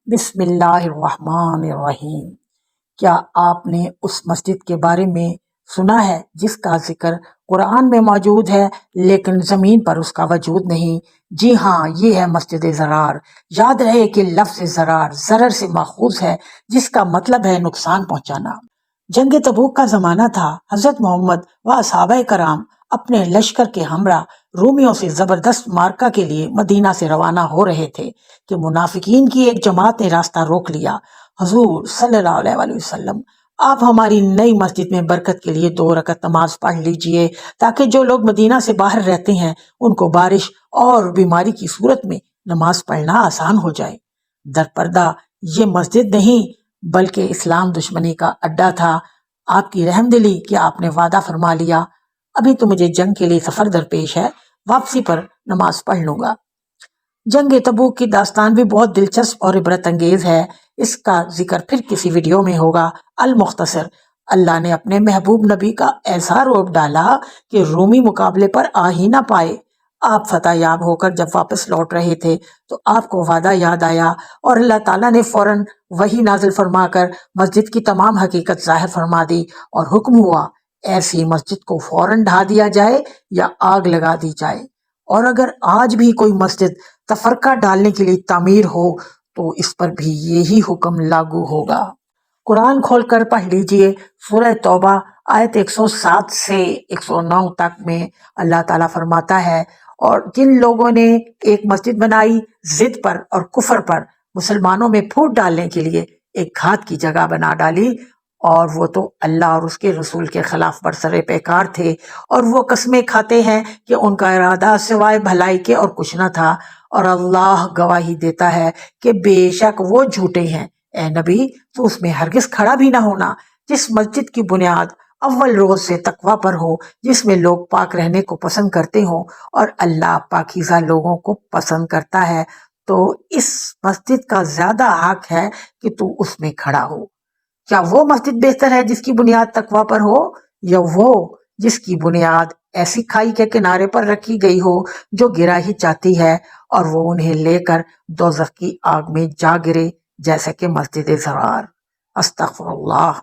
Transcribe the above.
بسم اللہ الرحمن الرحیم۔ کیا آپ نے اس مسجد کے بارے میں سنا ہے جس کا ذکر قرآن میں موجود ہے لیکن زمین پر اس کا وجود نہیں؟ جی ہاں، یہ ہے مسجد ضرار۔ یاد رہے کہ لفظ ضرار ضرر سے ماخوذ ہے جس کا مطلب ہے نقصان پہنچانا۔ جنگ تبوک کا زمانہ تھا۔ حضرت محمد و اصحابہ کرام اپنے لشکر کے ہمراہ رومیوں سے زبردست مارکہ کے لیے مدینہ سے روانہ ہو رہے تھے کہ منافقین کی ایک جماعت نے راستہ روک لیا۔ حضور صلی اللہ علیہ وسلم، آپ ہماری نئی مسجد میں برکت کے لیے 2 رکعت نماز پڑھ لیجئے تاکہ جو لوگ مدینہ سے باہر رہتے ہیں ان کو بارش اور بیماری کی صورت میں نماز پڑھنا آسان ہو جائے۔ در پردہ یہ مسجد نہیں بلکہ اسلام دشمنی کا اڈا تھا۔ آپ کی رحم دلی کہ آپ نے وعدہ فرما لیا، ابھی تو مجھے جنگ کے لیے سفر درپیش ہے، واپسی پر نماز پڑھ لوں گا۔ جنگ تبوک کی داستان بھی بہت دلچسپ اور عبرت انگیز ہے، اس کا ذکر پھر کسی ویڈیو میں ہوگا۔ المختصر، اللہ نے اپنے محبوب نبی کا ایسا روب ڈالا کہ رومی مقابلے پر آ ہی نہ پائے۔ آپ فتح یاب ہو کر جب واپس لوٹ رہے تھے تو آپ کو وعدہ یاد آیا اور اللہ تعالیٰ نے فوراً وحی نازل فرما کر مسجد کی تمام حقیقت ظاہر فرما دی اور حکم ہوا ایسی مسجد کو فوراً ڈھا دیا جائے یا آگ لگا دی جائے، اور اگر آج بھی کوئی مسجد تفرقہ ڈالنے کے لیے تعمیر ہو تو اس پر بھی یہی حکم لاگو ہوگا۔ قرآن کھول کر پڑھ لیجئے، سورہ توبہ آیت 107 سے 109 تک میں اللہ تعالیٰ فرماتا ہے، اور جن لوگوں نے ایک مسجد بنائی ضد پر اور کفر پر، مسلمانوں میں پھوٹ ڈالنے کے لیے ایک گھات کی جگہ بنا ڈالی، اور وہ تو اللہ اور اس کے رسول کے خلاف برسر پیکار تھے، اور وہ قسمیں کھاتے ہیں کہ ان کا ارادہ سوائے بھلائی کے اور کچھ نہ تھا، اور اللہ گواہی دیتا ہے کہ بے شک وہ جھوٹے ہیں۔ اے نبی، تو اس میں ہرگز کھڑا بھی نہ ہونا جس مسجد کی بنیاد اول روز سے تقوی پر ہو، جس میں لوگ پاک رہنے کو پسند کرتے ہوں، اور اللہ پاکیزہ لوگوں کو پسند کرتا ہے، تو اس مسجد کا زیادہ حق ہے کہ تو اس میں کھڑا ہو۔ کیا وہ مسجد بہتر ہے جس کی بنیاد تقوی پر ہو، یا وہ جس کی بنیاد ایسی کھائی کے کنارے پر رکھی گئی ہو جو گرا ہی چاہتی ہے اور وہ انہیں لے کر دوزخ کی آگ میں جا گرے، جیسے کہ مسجد ضرار؟ استغفر اللہ۔